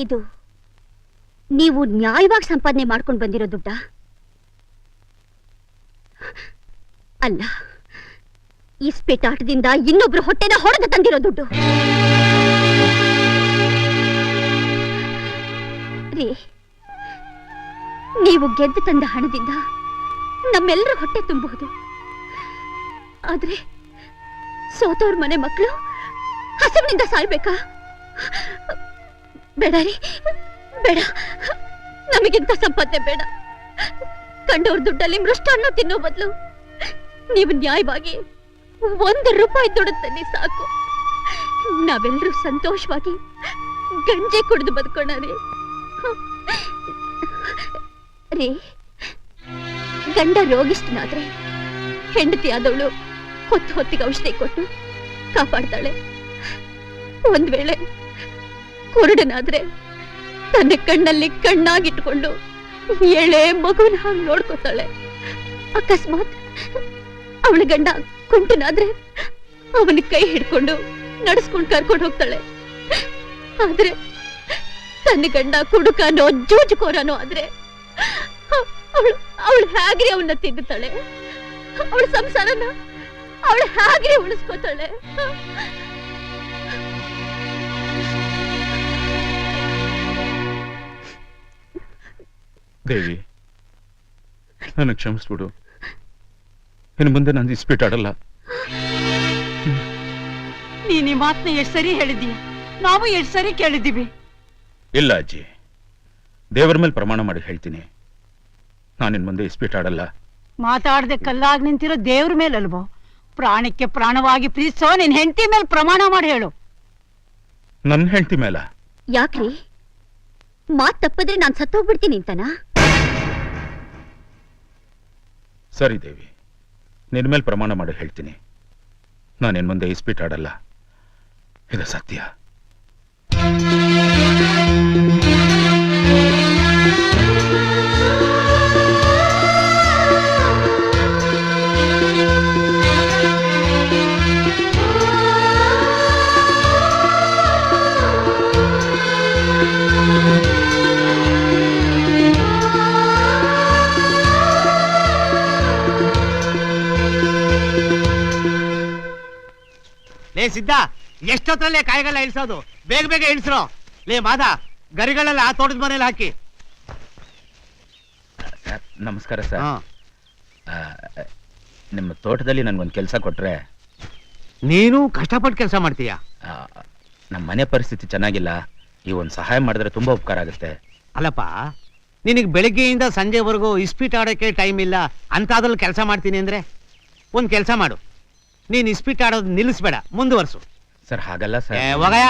ಇದು ನೀವು ನ್ಯಾಯವಾಗಿ ಸಂಪಾದನೆ ಮಾಡ್ಕೊಂಡು ಬಂದಿರೋ ದುಡ್ಡ ಅಲ್ಲ, ಇಸ್ಪೇಟಾಟದಿಂದ ಇನ್ನೊಬ್ರು ಹೊಟ್ಟೆನ ಹೊಡೆದು ತಂದಿರೋ ದುಡ್ಡು. ರೀ, ನೀವು ಗೆದ್ದು ತಂದ ಹಣದಿಂದ ನಮ್ಮೆಲ್ಲರ ಹೊಟ್ಟೆ ತುಂಬಬಹುದು. ಆದ್ರೆ ಸೋತವ್ರ ಮನೆ ಮಕ್ಕಳು ಹಸಿವಿನಿಂದ ಸಾಯ್ಬೇಕಾ? ಬೇಡ ರೀ, ಬೇಡ. ನಮಗಿಂತ ಸಂಪಾದನೆ ಬೇಡ. ಕಂಡವ್ರ ದುಡ್ಡಲ್ಲಿ ಮೃಷ್ಟಾನ್ನ ತಿನ್ನೋ ಬದಲು ನೀವು ನ್ಯಾಯವಾಗಿ 1 ರೂಪಾಯಿ ದುಡ್ಡು ತನ್ನಿ ಸಾಕು. ನಾವೆಲ್ಲರೂ ಸಂತೋಷವಾಗಿ ಗಂಜೆ ಕುಡಿದು ಬದುಕೋಣ ರೀ. ಗಂಡ ರೋಗಿಷ್ಠನಾದ್ರೆ ಹೆಂಡತಿ ಆದವಳು ಹೊತ್ತಿಗೆ ಔಷಧಿ ಕೊಟ್ಟು ಕಾಪಾಡ್ತಾಳೆ. ಒಂದ್ ವೇಳೆ ಕುರುಡನಾದ್ರೆ ತನ್ನ ಕಣ್ಣಲ್ಲಿ ಕಣ್ಣಾಗಿಟ್ಕೊಂಡು ಎಳೆ ಮಗುವಿನ ಹಾಗೆ ನೋಡ್ಕೋತಾಳೆ. ಅಕಸ್ಮಾತ್ ಅವಳ ಗಂಡ ಕುಂಟನಾದ್ರೆ ಅವನ ಕೈ ಹಿಡ್ಕೊಂಡು ನಡೆಸ್ಕೊಂಡು ಕರ್ಕೊಂಡು ಹೋಗ್ತಾಳೆ. ಆದ್ರೆ ತನ್ನ ಗಂಡ ಕುಡುಕನೋ ಜೂಜುಕೋರನೋ ಆದ್ರೆ ಅವಳು ಹೇಗ್ರಿ ಅವನ್ನ ತಿನ್ನುತ್ತಾಳೆ. ಅವಳ ಸಂಸಾರನ ಅವಳು ಹೇಗ್ರಿ ಉಳಿಸ್ಕೋತಾಳೆ. ದೇವಿ, ನನಗೆ ಕ್ಷಮಿಸ್ಬಿಡು. ಇನ್ನು ಮುಂದೆ ನಾನು ಇಸ್ಪೀಟ್ ಆಡಲ್ಲ. ನೀನ್ ಈ ಮಾತನ್ನ ಎಷ್ಟು ಸರಿ ಹೇಳಿದೀಯ, ನಾವು ಎಷ್ಟು ಸರಿ ಕೇಳಿದ್ದೀವಿ. ಇಲ್ಲ ಅಜ್ಜಿ, ದೇವರ ಮೇಲೆ ಪ್ರಮಾಣ ಮಾಡಿ ಹೇಳ್ತೀನಿ, ನಾನಿನ್ ಮುಂದೆ ಇಸ್ಪೀಟ್ ಆಡಲ್ಲ. ಮಾತಾಡದೆ ಕಲ್ಲಾಗಿ ನಿಂತಿರೋ ದೇವ್ರ ಮೇಲಲ್ವೋ, ಪ್ರಾಣಕ್ಕೆ ಪ್ರಾಣವಾಗಿ ಪ್ರೀತಿಸೋ ನಿನ್ ಹೆಂಡತಿ ಮೇಲೆ ಪ್ರಮಾಣ ಮಾಡಿ ಹೇಳು. ನನ್ನ ಹೆಂಡತಿ ಮೇಲ? ಯಾಕ್ರಿ, ಮಾತ್ ತಪ್ಪದ್ರೆ ನಾನ್ ಸತ್ತೋಗ್ಬಿಡ್ತೀನಿ ಅಂತನಾ? ಸರಿ ದೇವಿ, ನಿನ್ನ ಮೇಲೆ ಪ್ರಮಾಣ ಮಾಡಿ ಹೇಳ್ತೀನಿ, ನಾನಿನ್ ಮುಂದೆ ಇಸ್ಪೀಟ್ ಆಡಲ್ಲ. ಇದು ಸತ್ಯ. ಲೇ ಸಿದ್ಧ, ಎಷ್ಟೊತ್ತಲ್ಲೇ ಕಾಯಿಗೆಲ್ಲ ಇಳಿಸೋದು? ಬೇಗ ಬೇಗ ಇಳಿಸ್ರೋ. ಲೇ ಮಾದ, ಗರಿಗಳೆಲ್ಲ ಆ ತೋಟದ ಮನೇಲಿ ಹಾಕಿ. ನಮಸ್ಕಾರ ಸರ್. ನಿಮ್ಮ ತೋಟದಲ್ಲಿ ನನ್ಗೊಂದು ಕೆಲಸ ಕೊಟ್ರೆ? ನೀನು ಕಷ್ಟಪಟ್ಟು ಕೆಲಸ ಮಾಡ್ತೀಯಾ? ನಮ್ಮ ಮನೆ ಪರಿಸ್ಥಿತಿ ಚೆನ್ನಾಗಿಲ್ಲ, ಈ ಒಂದು ಸಹಾಯ ಮಾಡಿದ್ರೆ ತುಂಬಾ ಉಪಕಾರ ಆಗುತ್ತೆ. ಅಲ್ಲಪ್ಪ, ನಿನಗೆ ಬೆಳಗ್ಗೆಯಿಂದ ಸಂಜೆವರೆಗೂ ಇಸ್ಪೀಟ್ ಆಡೋಕ್ಕೆ ಟೈಮ್ ಇಲ್ಲ ಅಂತಾದ್ರಲ್ಲಿ ಕೆಲಸ ಮಾಡ್ತೀನಿ ಅಂದ್ರೆ ಒಂದು ಕೆಲಸ ಮಾಡು, ನೀನು ಇಸ್ಪೀಟ್ ಆಡೋದು ನಿಲ್ಲಿಸ್ಬೇಡ, ಮುಂದುವರ್ಸು. ಸರ್ ಹಾಗಲ್ಲ ಸರ್. ಹೋಗಯ್ಯ.